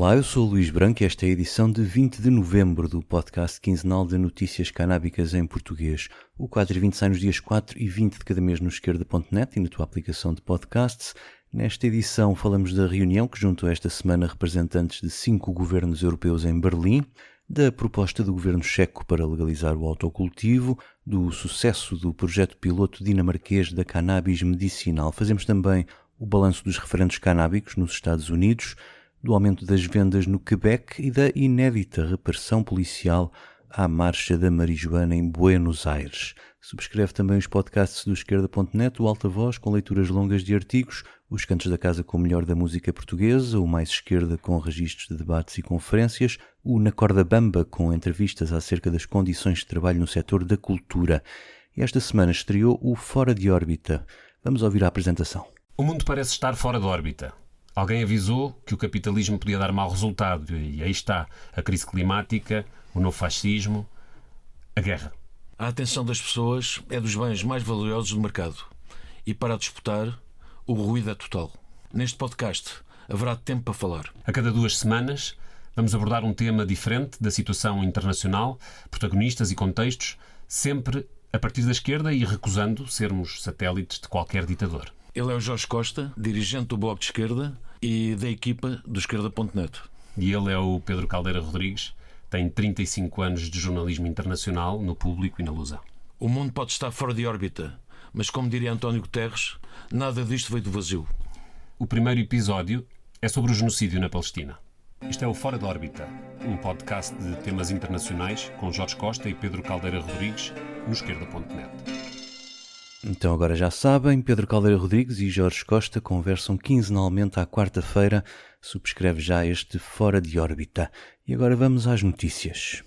Olá, eu sou o Luís Branco e esta é a edição de 20 de novembro do podcast quinzenal de notícias canábicas em português. O quadro 20 sai nos dias 4 e 20 de cada mês no esquerda.net e na tua aplicação de podcasts. Nesta edição falamos da reunião que juntou esta semana representantes de 5 governos europeus em Berlim, da proposta do governo checo para legalizar o autocultivo, do sucesso do projeto piloto dinamarquês da cannabis medicinal. Fazemos também o balanço dos referendos canábicos nos Estados Unidos, do aumento das vendas no Quebec e da inédita repressão policial à marcha da marijuana em Buenos Aires. Subscreve também os podcasts do esquerda.net, o Alta Voz com leituras longas de artigos, os Cantos da Casa com o melhor da música portuguesa, o Mais Esquerda com registros de debates e conferências, o Na Corda Bamba com entrevistas acerca das condições de trabalho no setor da cultura. E esta semana estreou o Fora de Órbita. Vamos ouvir a apresentação. O mundo parece estar fora de órbita. Alguém avisou que o capitalismo podia dar mau resultado e aí está a crise climática, o novo fascismo, a guerra. A atenção das pessoas é dos bens mais valiosos do mercado e para a disputar o ruído é total. Neste podcast haverá tempo para falar. A cada 2 semanas vamos abordar um tema diferente da situação internacional, protagonistas e contextos, sempre a partir da esquerda e recusando sermos satélites de qualquer ditador. Ele é o Jorge Costa, dirigente do Bloco de Esquerda e da equipa do esquerda.net. E ele é o Pedro Caldeira Rodrigues, tem 35 anos de jornalismo internacional no Público e na Lusa. O mundo pode estar fora de órbita, mas como diria António Guterres, nada disto veio do vazio. O primeiro episódio é sobre o genocídio na Palestina. Isto é o Fora de Órbita, um podcast de temas internacionais com Jorge Costa e Pedro Caldeira Rodrigues no esquerda.net. Então agora já sabem, Pedro Caldeira Rodrigues e Jorge Costa conversam quinzenalmente à quarta-feira. Subscreve já este Fora de Órbita. E agora vamos às notícias.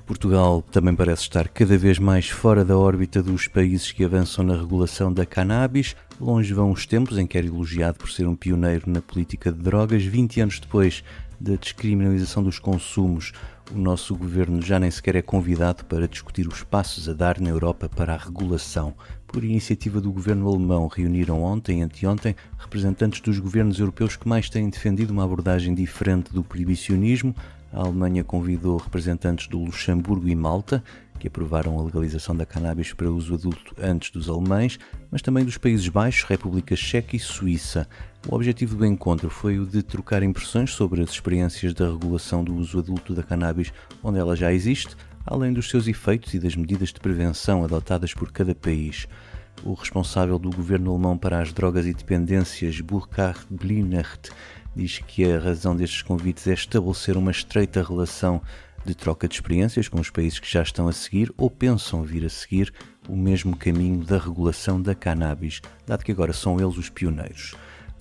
Portugal também parece estar cada vez mais fora da órbita dos países que avançam na regulação da cannabis. Longe vão os tempos em que era elogiado por ser um pioneiro na política de drogas. 20 anos depois da descriminalização dos consumos, o nosso governo já nem sequer é convidado para discutir os passos a dar na Europa para a regulação. Por iniciativa do governo alemão, reuniram ontem e anteontem representantes dos governos europeus que mais têm defendido uma abordagem diferente do proibicionismo. A Alemanha convidou representantes do Luxemburgo e Malta, que aprovaram a legalização da cannabis para uso adulto antes dos alemães, mas também dos Países Baixos, República Checa e Suíça. O objetivo do encontro foi o de trocar impressões sobre as experiências da regulação do uso adulto da cannabis, onde ela já existe, além dos seus efeitos e das medidas de prevenção adotadas por cada país. O responsável do governo alemão para as drogas e dependências, Burkhard Blinert, diz que a razão destes convites é estabelecer uma estreita relação de troca de experiências com os países que já estão a seguir ou pensam vir a seguir o mesmo caminho da regulação da cannabis, dado que agora são eles os pioneiros.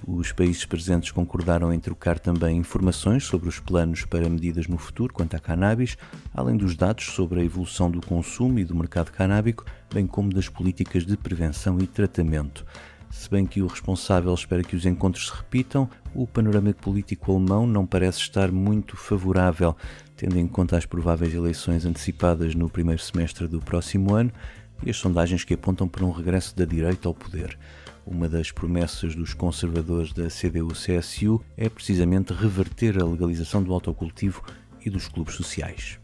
Os países presentes concordaram em trocar também informações sobre os planos para medidas no futuro quanto à cannabis, além dos dados sobre a evolução do consumo e do mercado canábico, bem como das políticas de prevenção e tratamento. Se bem que o responsável espera que os encontros se repitam, o panorama político alemão não parece estar muito favorável, tendo em conta as prováveis eleições antecipadas no primeiro semestre do próximo ano e as sondagens que apontam para um regresso da direita ao poder. Uma das promessas dos conservadores da CDU-CSU é precisamente reverter a legalização do autocultivo e dos clubes sociais.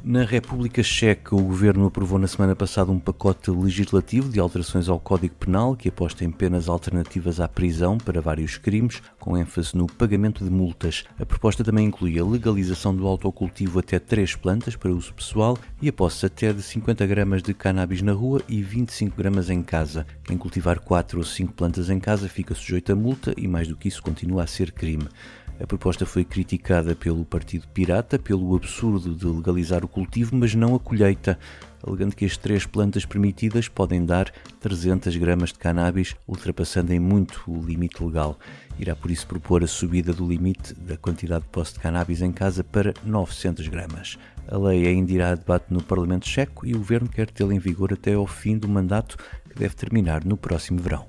Na República Checa, o governo aprovou na semana passada um pacote legislativo de alterações ao Código Penal que aposta em penas alternativas à prisão para vários crimes, com ênfase no pagamento de multas. A proposta também inclui a legalização do autocultivo até 3 plantas para uso pessoal e a posse até de 50 gramas de cannabis na rua e 25 gramas em casa. Quem cultivar 4 ou 5 plantas em casa fica sujeito a multa e, mais do que isso, continua a ser crime. A proposta foi criticada pelo Partido Pirata pelo absurdo de legalizar o cultivo, mas não a colheita, alegando que as 3 plantas permitidas podem dar 300 gramas de cannabis, ultrapassando em muito o limite legal. Irá por isso propor a subida do limite da quantidade de posse de cannabis em casa para 900 gramas. A lei ainda irá a debate no Parlamento Checo e o governo quer tê-la em vigor até ao fim do mandato, que deve terminar no próximo verão.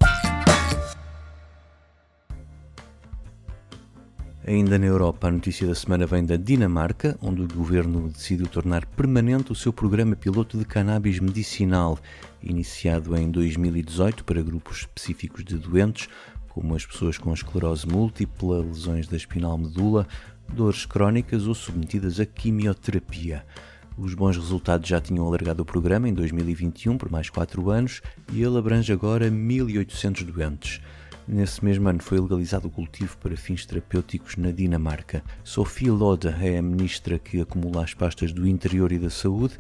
Ainda na Europa, a notícia da semana vem da Dinamarca, onde o governo decidiu tornar permanente o seu programa piloto de cannabis medicinal, iniciado em 2018 para grupos específicos de doentes, como as pessoas com esclerose múltipla, lesões da espinal medula, dores crónicas ou submetidas a quimioterapia. Os bons resultados já tinham alargado o programa em 2021 por mais 4 anos e ele abrange agora 1.800 doentes. Nesse mesmo ano foi legalizado o cultivo para fins terapêuticos na Dinamarca. Sofie Lode é a ministra que acumula as pastas do Interior e da Saúde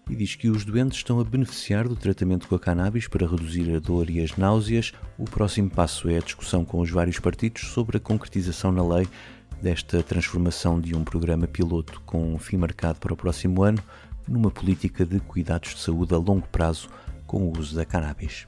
e diz que os doentes estão a beneficiar do tratamento com a cannabis para reduzir a dor e as náuseas. O próximo passo é a discussão com os vários partidos sobre a concretização na lei desta transformação de um programa piloto com um fim marcado para o próximo ano numa política de cuidados de saúde a longo prazo com o uso da cannabis.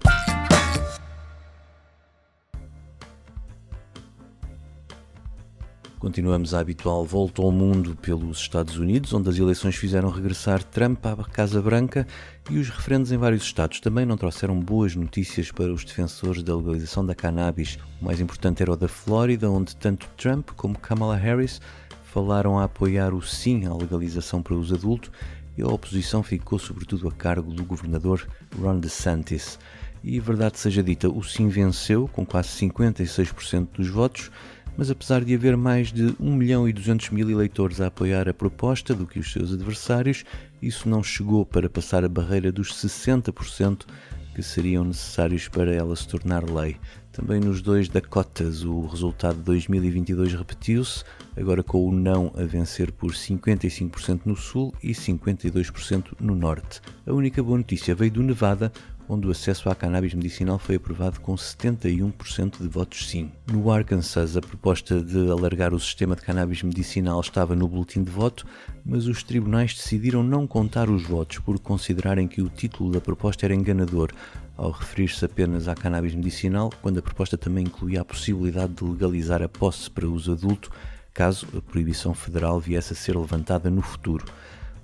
Continuamos a habitual volta ao mundo pelos Estados Unidos, onde as eleições fizeram regressar Trump à Casa Branca e os referendos em vários estados também não trouxeram boas notícias para os defensores da legalização da cannabis. O mais importante era o da Flórida, onde tanto Trump como Kamala Harris falaram a apoiar o sim à legalização para os adultos e a oposição ficou sobretudo a cargo do governador Ron DeSantis. E, verdade seja dita, o sim venceu com quase 56% dos votos, mas apesar de haver mais de 1.200.000 eleitores a apoiar a proposta do que os seus adversários, isso não chegou para passar a barreira dos 60% que seriam necessários para ela se tornar lei. Também nos 2 Dakotas o resultado de 2022 repetiu-se, agora com o não a vencer por 55% no sul e 52% no norte. A única boa notícia veio do Nevada, onde o acesso à cannabis medicinal foi aprovado com 71% de votos sim. No Arkansas, a proposta de alargar o sistema de cannabis medicinal estava no boletim de voto, mas os tribunais decidiram não contar os votos por considerarem que o título da proposta era enganador, ao referir-se apenas à cannabis medicinal, quando a proposta também incluía a possibilidade de legalizar a posse para uso adulto, caso a proibição federal viesse a ser levantada no futuro.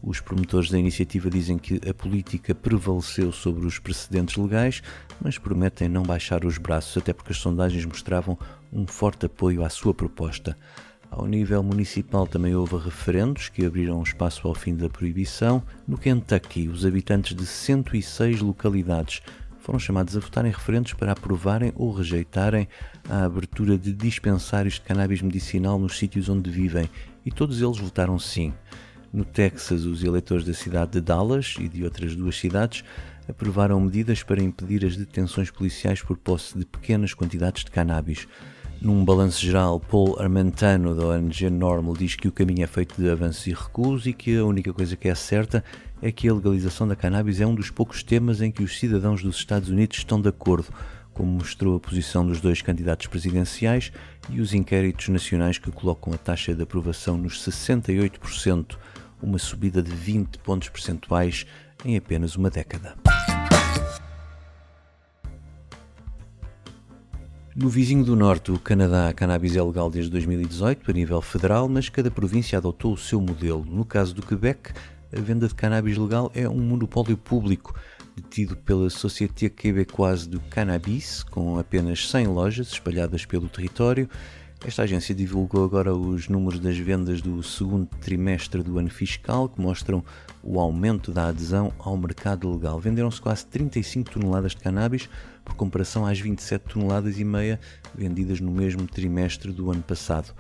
Os promotores da iniciativa dizem que a política prevaleceu sobre os precedentes legais, mas prometem não baixar os braços, até porque as sondagens mostravam um forte apoio à sua proposta. Ao nível municipal também houve referendos que abriram espaço ao fim da proibição. No Kentucky, os habitantes de 106 localidades foram chamados a votar em referendos para aprovarem ou rejeitarem a abertura de dispensários de cannabis medicinal nos sítios onde vivem, e todos eles votaram sim. No Texas, os eleitores da cidade de Dallas e de outras 2 cidades aprovaram medidas para impedir as detenções policiais por posse de pequenas quantidades de cannabis. Num balanço geral, Paul Armentano, da ONG NORML, diz que o caminho é feito de avanços e recuos e que a única coisa que é certa é que a legalização da cannabis é um dos poucos temas em que os cidadãos dos Estados Unidos estão de acordo, como mostrou a posição dos 2 candidatos presidenciais e os inquéritos nacionais que colocam a taxa de aprovação nos 68%, uma subida de 20 pontos percentuais em apenas uma década. No vizinho do norte, o Canadá, a cannabis é legal desde 2018 a nível federal, mas cada província adotou o seu modelo. No caso do Quebec, a venda de cannabis legal é um monopólio público, detido pela Société Québécoise du Cannabis, com apenas 100 lojas espalhadas pelo território. Esta agência divulgou agora os números das vendas do 2º trimestre do ano fiscal, que mostram o aumento da adesão ao mercado legal. Venderam-se quase 35 toneladas de cannabis, por comparação às 27 toneladas e meia vendidas no mesmo trimestre do ano passado.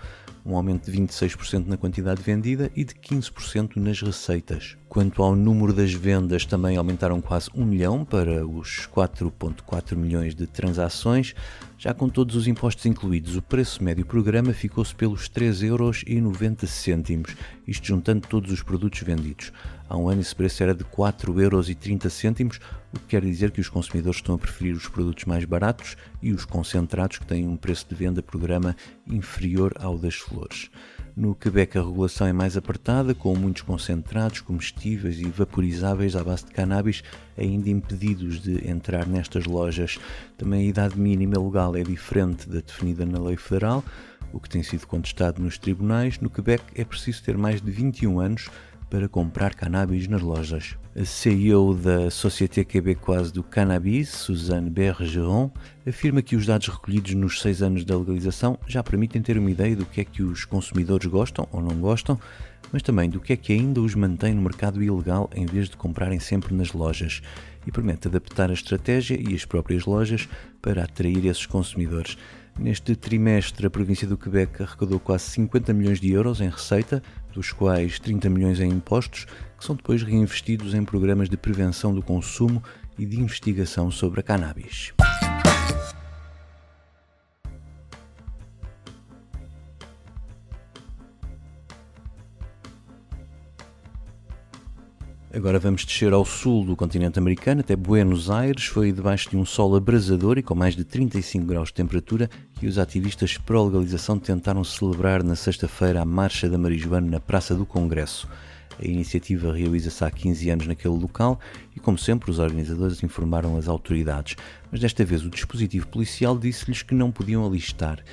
Um aumento de 26% na quantidade vendida e de 15% nas receitas. Quanto ao número das vendas, também aumentaram quase 1 milhão para os 4,4 milhões de transações. Já com todos os impostos incluídos, o preço médio programa ficou-se pelos 3,90€, isto juntando todos os produtos vendidos. Há um ano esse preço era de 4,30€, o que quer dizer que os consumidores estão a preferir os produtos mais baratos e os concentrados, que têm um preço de venda programa inferior ao das flores. No Quebec, a regulação é mais apertada, com muitos concentrados, comestíveis e vaporizáveis à base de cannabis ainda impedidos de entrar nestas lojas. Também a idade mínima legal é diferente da definida na lei federal, o que tem sido contestado nos tribunais. No Quebec é preciso ter mais de 21 anos para comprar cannabis nas lojas. A CEO da Société Québécoise do Cannabis, Suzanne Bergeron, afirma que os dados recolhidos nos 6 anos da legalização já permitem ter uma ideia do que é que os consumidores gostam ou não gostam, mas também do que é que ainda os mantém no mercado ilegal em vez de comprarem sempre nas lojas, e permite adaptar a estratégia e as próprias lojas para atrair esses consumidores. Neste trimestre, a província do Quebec arrecadou quase 50 milhões de euros em receita, dos quais 30 milhões em impostos, que são depois reinvestidos em programas de prevenção do consumo e de investigação sobre a cannabis. Agora vamos descer ao sul do continente americano, até Buenos Aires. Foi debaixo de um sol abrasador e com mais de 35 graus de temperatura que os ativistas pró-legalização tentaram celebrar na sexta-feira a Marcha da Marijuana na Praça do Congresso. A iniciativa realiza-se há 15 anos naquele local e, como sempre, os organizadores informaram as autoridades. Mas desta vez o dispositivo policial disse-lhes que não podiam alistar.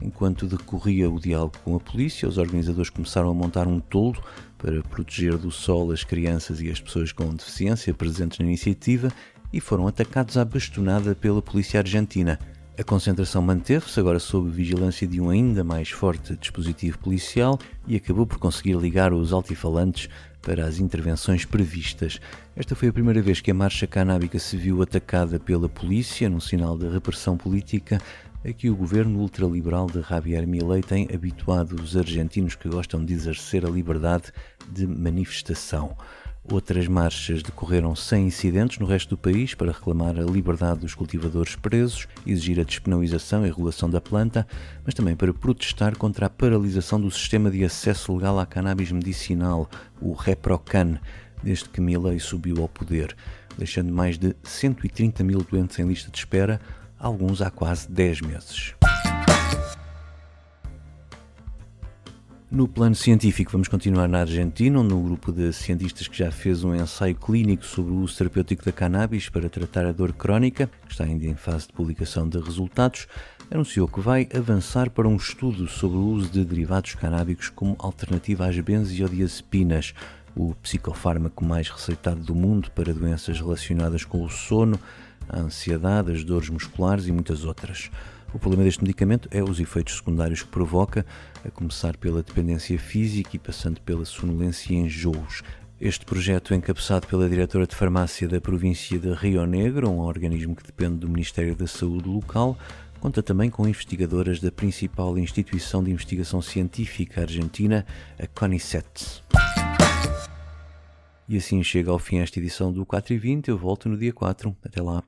Enquanto decorria o diálogo com a polícia, os organizadores começaram a montar um toldo para proteger do sol as crianças e as pessoas com deficiência presentes na iniciativa e foram atacados à bastonada pela polícia argentina. A concentração manteve-se, agora sob vigilância de um ainda mais forte dispositivo policial, e acabou por conseguir ligar os altifalantes para as intervenções previstas. Esta foi a primeira vez que a marcha canábica se viu atacada pela polícia, num sinal de repressão política a que o governo ultraliberal de Javier Milei tem habituado os argentinos que gostam de exercer a liberdade de manifestação. Outras marchas decorreram sem incidentes no resto do país para reclamar a liberdade dos cultivadores presos, exigir a despenalização e regulação da planta, mas também para protestar contra a paralisação do sistema de acesso legal à cannabis medicinal, o ReproCan, desde que Milei subiu ao poder, deixando mais de 130 mil doentes em lista de espera, alguns há quase 10 meses. No plano científico, vamos continuar na Argentina, onde um grupo de cientistas que já fez um ensaio clínico sobre o uso terapêutico da cannabis para tratar a dor crónica, que está ainda em fase de publicação de resultados, anunciou que vai avançar para um estudo sobre o uso de derivados canábicos como alternativa às benzodiazepinas, o psicofármaco mais receitado do mundo para doenças relacionadas com o sono, a ansiedade, as dores musculares e muitas outras. O problema deste medicamento é os efeitos secundários que provoca, a começar pela dependência física e passando pela sonolência e enjoos. Este projeto, encabeçado pela diretora de farmácia da província de Rio Negro, um organismo que depende do Ministério da Saúde local, conta também com investigadoras da principal instituição de investigação científica argentina, a CONICET. E assim chega ao fim esta edição do 4 e 20. Eu volto no dia 4. Até lá.